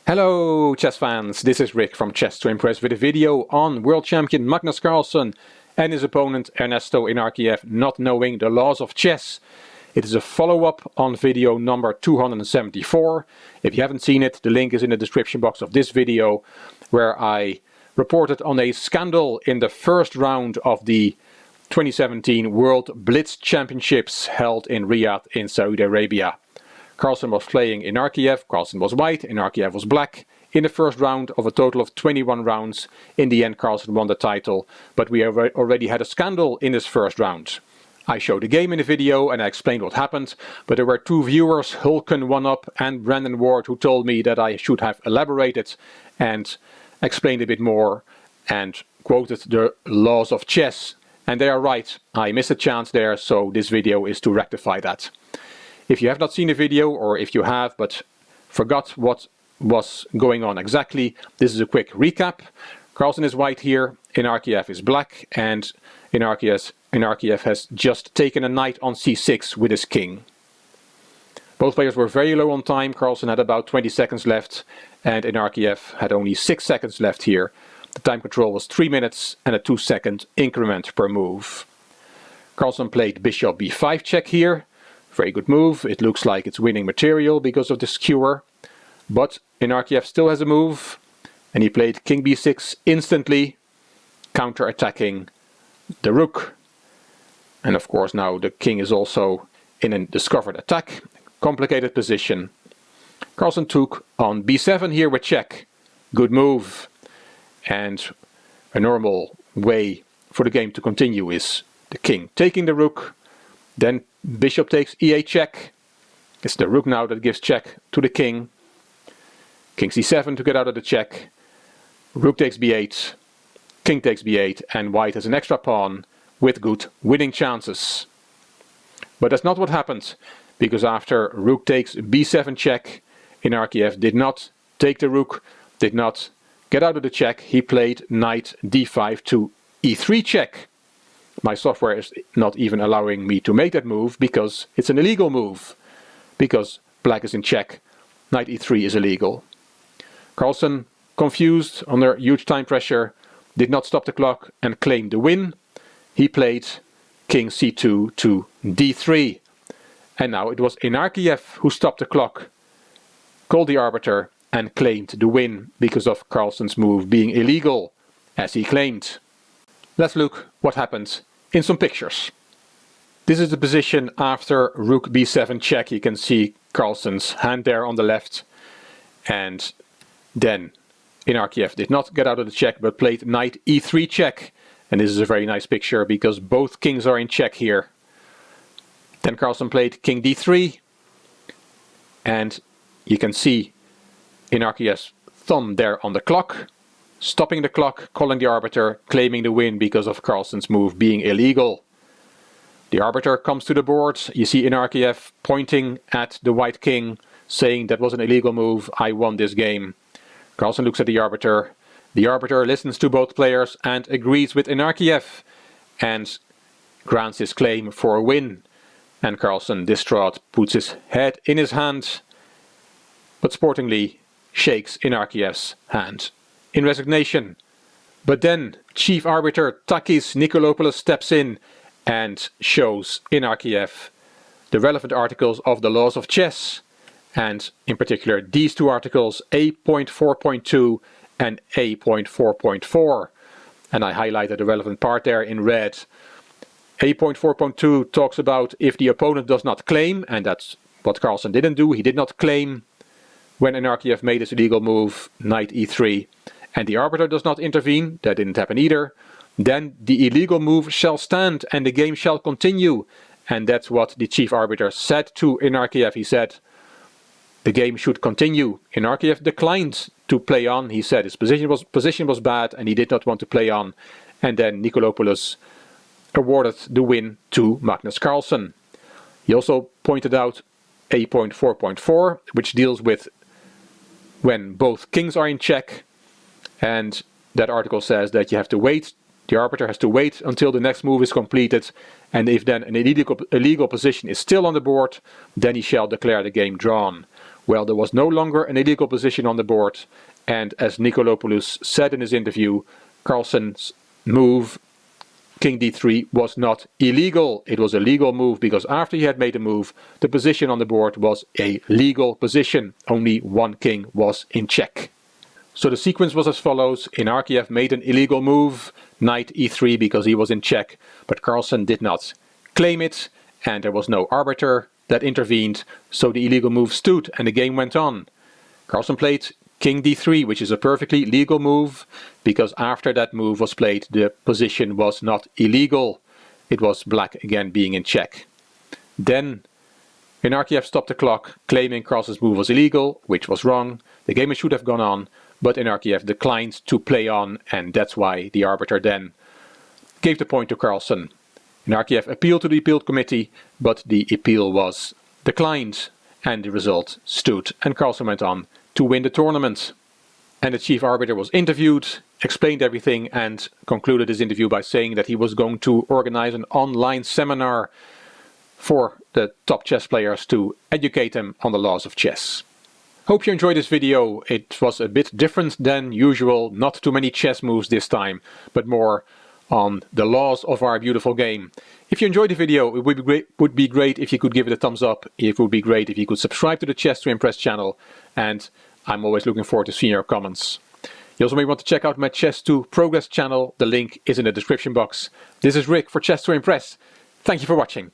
Hello chess fans, this is Rick from Chess to Impress with a video on world champion Magnus Carlsen and his opponent Ernesto Inarkiev not knowing the laws of chess. It is a follow-up on video number 274. If you haven't seen it, the link is in the description box of this video, where I reported on a scandal in the first round of the 2017 World Blitz Championships held in Riyadh in Saudi Arabia. Carlsen was playing Inarkiev, Carlsen was white, Inarkiev was black. In the first round of a total of 21 rounds, in the end Carlsen won the title, but we already had a scandal in this first round. I showed the game in the video and I explained what happened, but there were two viewers, Hulken1up and Brandon Ward, who told me that I should have elaborated and explained a bit more and quoted the laws of chess. And they are right, I missed a chance there, so this video is to rectify that. If you have not seen the video, or if you have but forgot what was going on exactly, this is a quick recap. Carlsen is white here, Inarkiev is black, and Inarkiev has just taken a knight on c6 with his king. Both players were very low on time. Carlsen had about 20 seconds left, and Inarkiev had only 6 seconds left here. The time control was 3 minutes and a 2-second increment per move. Carlsen played bishop b5 check here. Very good move. It looks like it's winning material because of the skewer. But Inarkiev still has a move, and he played king b6 instantly, counter-attacking the rook. And of course now the king is also in a discovered attack. Complicated position. Carlsen took on b7 here with check. Good move. And a normal way for the game to continue is the king taking the rook. Then bishop takes e8 check. It's the rook now that gives check to the king. King c7 to get out of the check. Rook takes b8. King takes b8, and white has an extra pawn with good winning chances. But that's not what happened, because after rook takes b7 check, Inarkiev did not take the rook, did not get out of the check. He played knight d5 to e3 check. My software is not even allowing me to make that move because it's an illegal move. Because black is in check, knight e3 is illegal. Carlsen, confused, under huge time pressure, did not stop the clock and claimed the win. He played king c2 to d3. And now it was Inarkiev who stopped the clock, called the arbiter and claimed the win because of Carlsen's move being illegal, as he claimed. Let's look what happened in some pictures. This is the position after rook b7 check. You can see Carlsen's hand there on the left. And then Inarkiev did not get out of the check but played knight e3 check. And this is a very nice picture because both kings are in check here. Then Carlsen played king d3. And you can see Inarkiev's thumb there on the clock, stopping the clock, calling the arbiter, claiming the win because of Carlsen's move being illegal. The arbiter comes to the board. You see Inarkiev pointing at the white king, saying that was an illegal move, I won this game. Carlsen looks at the arbiter. The arbiter listens to both players and agrees with Inarkiev and grants his claim for a win. And Carlsen, distraught, puts his head in his hand, but sportingly shakes Inarkiev's hand in resignation. But then chief arbiter Takis Nikolopoulos steps in and shows Inarkiev the relevant articles of the laws of chess, and in particular these two articles, A.4.2 and A.4.4, and I highlighted the relevant part there in red. A.4.2 talks about if the opponent does not claim, and that's what Carlsen didn't do. He did not claim when Inarkiev made his illegal move, knight e3, and the arbiter does not intervene, that didn't happen either, then the illegal move shall stand and the game shall continue. And that's what the chief arbiter said to Inarkiev. He said the game should continue. Inarkiev declined to play on. He said his position was bad and he did not want to play on. And then Nikolopoulos awarded the win to Magnus Carlsen. He also pointed out A.4.4, which deals with when both kings are in check, and that article says that you have to wait, the arbiter has to wait until the next move is completed, and if then an illegal position is still on the board, then he shall declare the game drawn. Well, there was no longer an illegal position on the board, and as Nikolopoulos said in his interview, Carlsen's move, King d3, was not illegal. It was a legal move because after he had made a move, the position on the board was a legal position. Only one king was in check. So the sequence was as follows. Inarkiev made an illegal move, knight e3 because he was in check, but Carlsen did not claim it, and there was no arbiter that intervened, so the illegal move stood and the game went on. Carlsen played King d3, which is a perfectly legal move, because after that move was played, the position was not illegal. It was black again being in check. Then Inarkiev stopped the clock, claiming Carlsen's move was illegal, which was wrong. The game should have gone on, but Inarkiev declined to play on, and that's why the arbiter then gave the point to Carlsen. Inarkiev appealed to the appeal committee, but the appeal was declined, and the result stood, and Carlsen went on to win the tournament. And the chief arbiter was interviewed, explained everything, and concluded his interview by saying that he was going to organize an online seminar for the top chess players to educate them on the laws of chess. Hope you enjoyed this video. It was a bit different than usual, not too many chess moves this time, but more on the laws of our beautiful game. If you enjoyed the video, it would be great if you could give it a thumbs up. It would be great if you could subscribe to the Chess to Impress channel, and I'm always looking forward to seeing your comments. You also may want to check out my Chess to Progress channel. The link is in the description box. This is Rick for Chess to Impress. Thank you for watching.